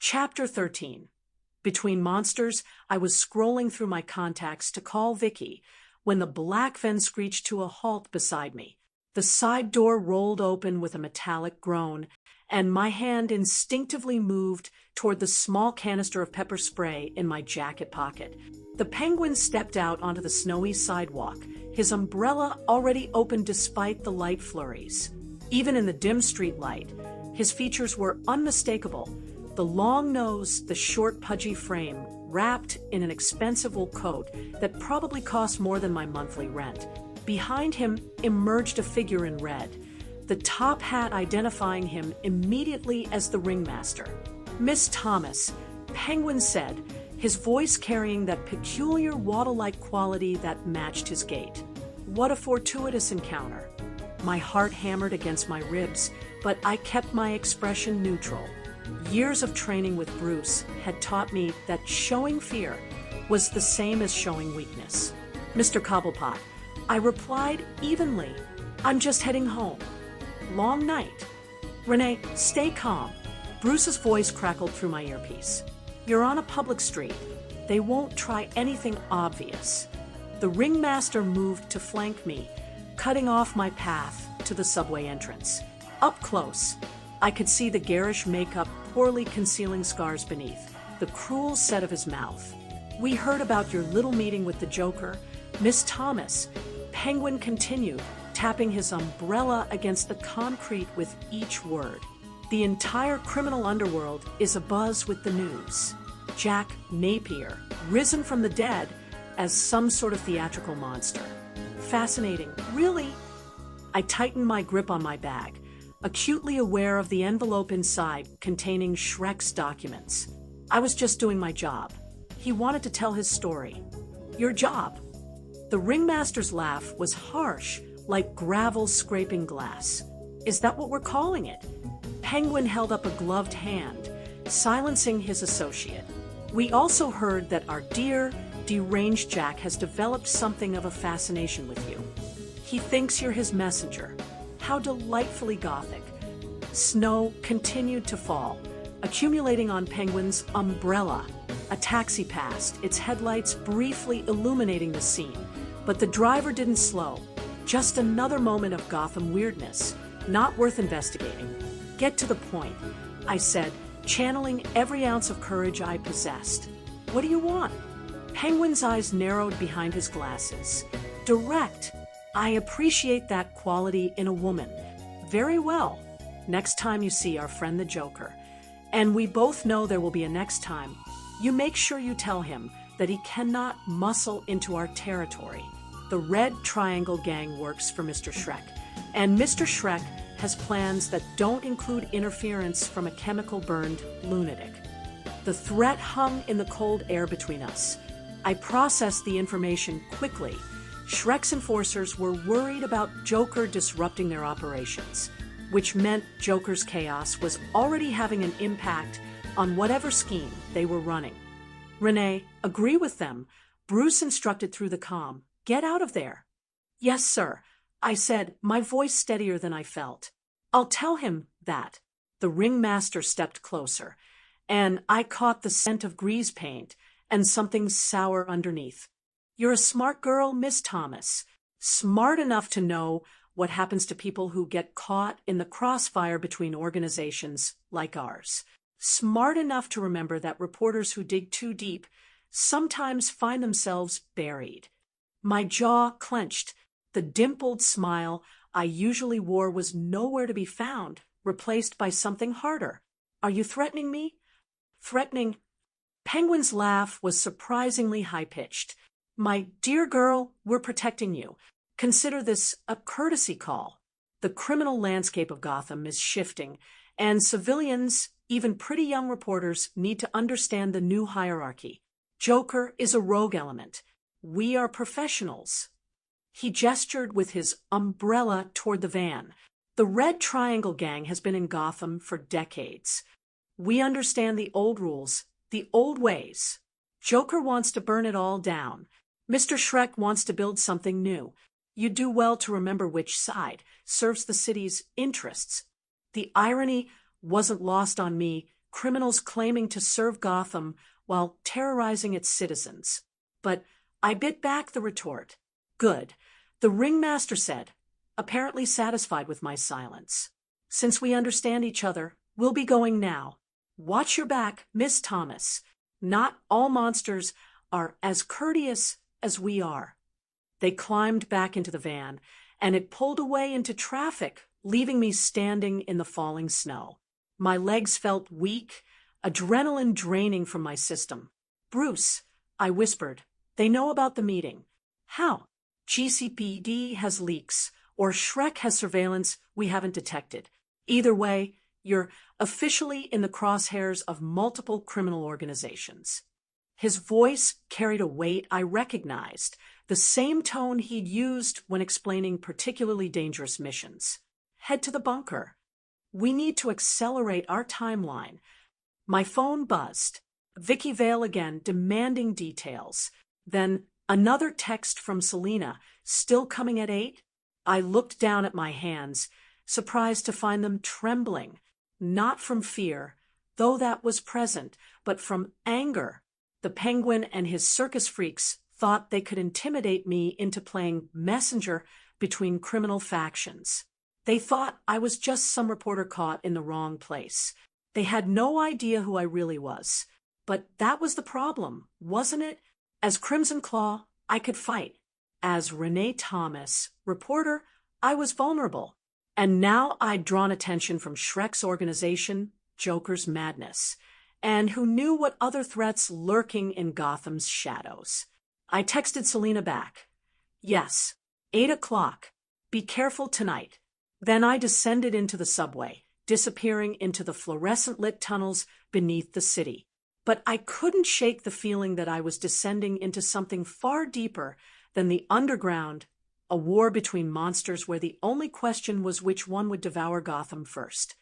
Chapter 13. Between monsters, I was scrolling through my contacts to call Vicky when the black van screeched to a halt beside me. The side door rolled open with a metallic groan, and my hand instinctively moved toward the small canister of pepper spray in my jacket pocket. The Penguin stepped out onto the snowy sidewalk, his umbrella already open despite the light flurries. Even in the dim street light, his features were unmistakable. The long nose, the short pudgy frame, wrapped in an expensive wool coat that probably cost more than my monthly rent. Behind him emerged a figure in red, the top hat identifying him immediately as the ringmaster. "Miss Thomas," Penguin said, his voice carrying that peculiar waddle-like quality that matched his gait. What a fortuitous encounter. My heart hammered against my ribs, but I kept my expression neutral. Years of training with Bruce had taught me that showing fear was the same as showing weakness. "Mr. Cobblepot," I replied evenly, "I'm just heading home. Long night." "Renee, stay calm." Bruce's voice crackled through my earpiece. "You're on a public street. They won't try anything obvious." The ringmaster moved to flank me, cutting off my path to the subway entrance. Up close, I could see the garish makeup poorly concealing scars beneath, the cruel set of his mouth. "We heard about your little meeting with the Joker, Miss Thomas," Penguin continued, tapping his umbrella against the concrete with each word. "The entire criminal underworld is abuzz with the news. Jack Napier, risen from the dead as some sort of theatrical monster. Fascinating, really?" I tightened my grip on my bag, acutely aware of the envelope inside containing Shrek's documents. I was just doing my job. He wanted to tell his story. "Your job?" The ringmaster's laugh was harsh, like gravel scraping glass. "Is that what we're calling it?" Penguin held up a gloved hand, silencing his associate. "We also heard that our dear, deranged Jack has developed something of a fascination with you. He thinks you're his messenger." How delightfully gothic. Snow continued to fall, accumulating on Penguin's umbrella. A taxi passed, its headlights briefly illuminating the scene, but the driver didn't slow. Just another moment of Gotham weirdness, not worth investigating. "Get to the point," I said, channeling every ounce of courage I possessed. "What do you want?" Penguin's eyes narrowed behind his glasses. "Direct. I appreciate that quality in a woman. Very well. Next time you see our friend the Joker, and we both know there will be a next time, you make sure you tell him that he cannot muscle into our territory. The Red Triangle Gang works for Mr. Shrek, and Mr. Shrek has plans that don't include interference from a chemical-burned lunatic." The threat hung in the cold air between us. I processed the information quickly. Shrek's enforcers were worried about Joker disrupting their operations, which meant Joker's chaos was already having an impact on whatever scheme they were running. "Renee, agree with them," Bruce instructed through the comm. "Get out of there." "Yes, sir," I said, my voice steadier than I felt. "I'll tell him that." The ringmaster stepped closer, and I caught the scent of grease paint and something sour underneath. "You're a smart girl, Miss Thomas. Smart enough to know what happens to people who get caught in the crossfire between organizations like ours. Smart enough to remember that reporters who dig too deep sometimes find themselves buried." My jaw clenched. The dimpled smile I usually wore was nowhere to be found, replaced by something harder. "Are you threatening me?" "Threatening?" Penguin's laugh was surprisingly high-pitched. "My dear girl, we're protecting you. Consider this a courtesy call. The criminal landscape of Gotham is shifting, and civilians, even pretty young reporters, need to understand the new hierarchy. Joker is a rogue element. We are professionals." He gestured with his umbrella toward the van. "The Red Triangle Gang has been in Gotham for decades. We understand the old rules, the old ways. Joker wants to burn it all down. Mr. Shrek wants to build something new. You do well to remember which side serves the city's interests." The irony wasn't lost on me criminals claiming to serve Gotham while terrorizing its citizens. But I bit back the retort. Good, the ringmaster said, apparently satisfied with my silence. Since we understand each other, we'll be going now. Watch your back, Miss Thomas. Not all monsters are as courteous as we are. They climbed back into the van, and it pulled away into traffic, leaving me standing in the falling snow. My legs felt weak, adrenaline draining from my system. Bruce, I whispered, they know about the meeting. How? GCPD has leaks, or Shrek has surveillance we haven't detected. Either way, you're officially in the crosshairs of multiple criminal organizations. His voice carried a weight I recognized, the same tone he'd used when explaining particularly dangerous missions. Head to the bunker. We need to accelerate our timeline. My phone buzzed. Vicky Vale again, demanding details. Then another text from Selina, still coming at 8. I looked down at my hands, surprised to find them trembling, not from fear, though that was present, but from anger. The Penguin and his circus freaks thought they could intimidate me into playing messenger between criminal factions. They thought I was just some reporter caught in the wrong place. They had no idea who I really was. But that was the problem, wasn't it? As Crimson Claw, I could fight. As Renee Thomas, reporter, I was vulnerable. And now I'd drawn attention from Shrek's organization, Joker's Madness, and who knew what other threats lurking in Gotham's shadows. I texted Selina back. Yes, 8 o'clock. Be careful tonight. Then I descended into the subway, disappearing into the fluorescent-lit tunnels beneath the city. But I couldn't shake the feeling that I was descending into something far deeper than the underground, a war between monsters where the only question was which one would devour Gotham first.